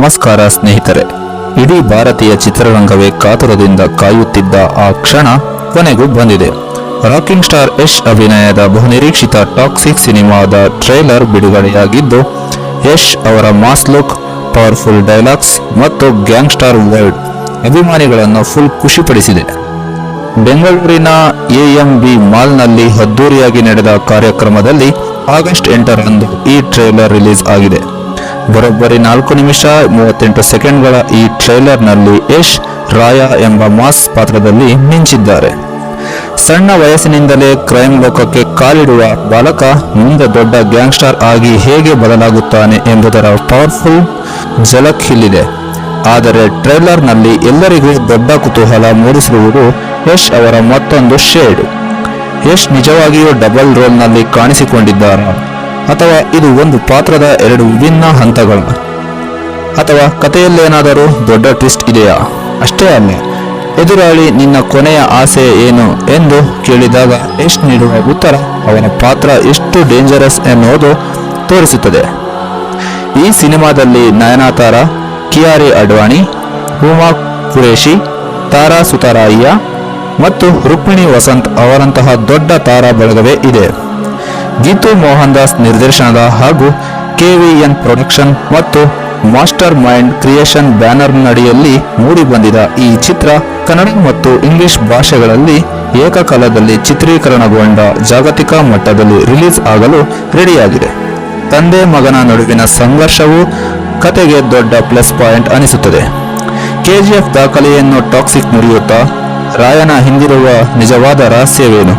ನಮಸ್ಕಾರ ಸ್ನೇಹಿತರೆ. ಇಡೀ ಭಾರತೀಯ ಚಿತ್ರರಂಗವೇ ಕಾತುರದಿಂದ ಕಾಯುತ್ತಿದ್ದ ಆ ಕ್ಷಣ ಕೊನೆಗೂ ಬಂದಿದೆ. ರಾಕಿಂಗ್ ಸ್ಟಾರ್ ಯಶ್ ಅಭಿನಯದ ಬಹುನಿರೀಕ್ಷಿತ ಟಾಕ್ಸಿಕ್ ಸಿನಿಮಾದ ಟ್ರೈಲರ್ ಬಿಡುಗಡೆಯಾಗಿದ್ದು, ಯಶ್ ಅವರ ಮಾಸ್ ಲುಕ್, ಪವರ್ಫುಲ್ ಡೈಲಾಗ್ಸ್ ಮತ್ತು ಗ್ಯಾಂಗ್ಸ್ಟಾರ್ ವರ್ಲ್ಡ್ ಅಭಿಮಾನಿಗಳನ್ನು ಫುಲ್ ಖುಷಿಪಡಿಸಿದೆ. ಬೆಂಗಳೂರಿನ ಎಎಂಬಿ ಮಾಲ್ನಲ್ಲಿ ಅದ್ದೂರಿಯಾಗಿ ನಡೆದ ಕಾರ್ಯಕ್ರಮದಲ್ಲಿ ಆಗಸ್ಟ್ 8ರಂದು ಈ ಟ್ರೈಲರ್ ರಿಲೀಸ್ ಆಗಿದೆ. ಬರೋಬ್ಬರಿ 4 ನಿಮಿಷ 38 ಸೆಕೆಂಡ್ಗಳ ಈ ಟ್ರೈಲರ್ನಲ್ಲಿ ಯಶ್ ರಾಯ ಎಂಬ ಮಾಸ್ ಪಾತ್ರದಲ್ಲಿ ಮಿಂಚಿದ್ದಾರೆ. ಸಣ್ಣ ವಯಸ್ಸಿನಿಂದಲೇ ಕ್ರೈಮ್ ಲೋಕಕ್ಕೆ ಕಾಲಿಡುವ ಬಾಲಕ ಮುಂದೆ ದೊಡ್ಡ ಗ್ಯಾಂಗ್ಸ್ಟರ್ ಆಗಿ ಹೇಗೆ ಬದಲಾಗುತ್ತಾನೆ ಎಂಬುದರ ಪವರ್ಫುಲ್ ಝಲಕ್ ಇಲ್ಲಿದೆ. ಆದರೆ ಟ್ರೈಲರ್ನಲ್ಲಿ ಎಲ್ಲರಿಗೂ ದೊಡ್ಡ ಕುತೂಹಲ ಮೂಡಿಸಿರುವುದು ಯಶ್ ಅವರ ಮತ್ತೊಂದು ಶೇಡ್. ಯಶ್ ನಿಜವಾಗಿಯೂ ಡಬಲ್ ರೋಲ್ನಲ್ಲಿ ಕಾಣಿಸಿಕೊಂಡಿದ್ದಾರಾ, ಅಥವಾ ಇದು ಒಂದು ಪಾತ್ರದ 2 ವಿಭಿನ್ನ ಹಂತಗಳು, ಅಥವಾ ಕಥೆಯಲ್ಲೇನಾದರೂ ದೊಡ್ಡ ಟ್ವಿಸ್ಟ್ ಇದೆಯಾ? ಅಷ್ಟೇ ಅಲ್ಲ, ಎದುರಾಳಿ ನಿನ್ನ ಕೊನೆಯ ಆಸೆ ಏನು ಎಂದು ಕೇಳಿದಾಗ ಯಶ್ ನೀಡುವ ಉತ್ತರ ಅವನ ಪಾತ್ರ ಎಷ್ಟು ಡೇಂಜರಸ್ ಎನ್ನುವುದು ತೋರಿಸುತ್ತದೆ. ಈ ಸಿನಿಮಾದಲ್ಲಿ ನಯನತಾರ, ಕಿಯಾರಿ ಅಡ್ವಾಣಿ, ಹುಮಾ ಕುರೇಶಿ, ತಾರಾ ಸುತಾರಾಯ್ಯ ಮತ್ತು ರುಕ್ಮಿಣಿ ವಸಂತ್ ಅವರಂತಹ ದೊಡ್ಡ ತಾರಾ ಬಳಗವೇ ಇದೆ. ಗೀತು ಮೋಹನ್ ದಾಸ್ ನಿರ್ದೇಶನದ ಹಾಗೂ KVN ಪ್ರೊಡಕ್ಷನ್ ಮತ್ತು ಮಾಸ್ಟರ್ ಮೈಂಡ್ ಕ್ರಿಯೇಷನ್ ಬ್ಯಾನರ್ನಡಿಯಲ್ಲಿ ಮೂಡಿಬಂದಿದ ಈ ಚಿತ್ರ ಕನ್ನಡ ಮತ್ತು ಇಂಗ್ಲಿಷ್ ಭಾಷೆಗಳಲ್ಲಿ ಏಕಕಾಲದಲ್ಲಿ ಚಿತ್ರೀಕರಣಗೊಂಡ ಜಾಗತಿಕ ಮಟ್ಟದಲ್ಲಿ ರಿಲೀಸ್ ಆಗಲು ರೆಡಿಯಾಗಿದೆ. ತಂದೆ ಮಗನ ನಡುವಿನ ಸಂಘರ್ಷವು ಕತೆಗೆ ದೊಡ್ಡ ಪ್ಲಸ್ ಪಾಯಿಂಟ್ ಅನಿಸುತ್ತದೆ. KGF ದಾಖಲೆಯನ್ನು ಟಾಕ್ಸಿಕ್ ಮುರಿಯುತ್ತಾ, ರಾಯನ ಹಿಂದಿರುವ ನಿಜವಾದ ರಹಸ್ಯವೇನು?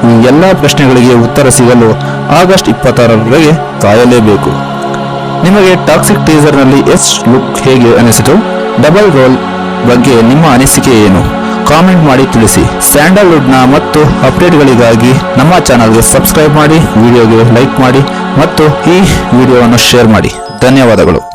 ಈ ಎಲ್ಲ ಪ್ರಶ್ನೆಗಳಿಗೆ ಉತ್ತರ ಸಿಗಲು ಆಗಸ್ಟ್ 26ರವರೆಗೆ ಕಾಯಲೇಬೇಕು. ನಿಮಗೆ ಟಾಕ್ಸಿಕ್ ಟೀಸರ್ನಲ್ಲಿ ಯಶ್ ಲುಕ್ ಹೇಗೆ ಅನಿಸಿತು? ಡಬಲ್ ರೋಲ್ ಬಗ್ಗೆ ನಿಮ್ಮ ಅನಿಸಿಕೆ ಏನು? ಕಾಮೆಂಟ್ ಮಾಡಿ ತಿಳಿಸಿ. ಸ್ಯಾಂಡಲ್ವುಡ್ನ ಮತ್ತು ಅಪ್ಡೇಟ್ಗಳಿಗಾಗಿ ನಮ್ಮ ಚಾನಲ್ಗೆ ಸಬ್ಸ್ಕ್ರೈಬ್ ಮಾಡಿ, ವಿಡಿಯೋಗೆ ಲೈಕ್ ಮಾಡಿ ಮತ್ತು ಈ ವಿಡಿಯೋವನ್ನು ಶೇರ್ ಮಾಡಿ. ಧನ್ಯವಾದಗಳು.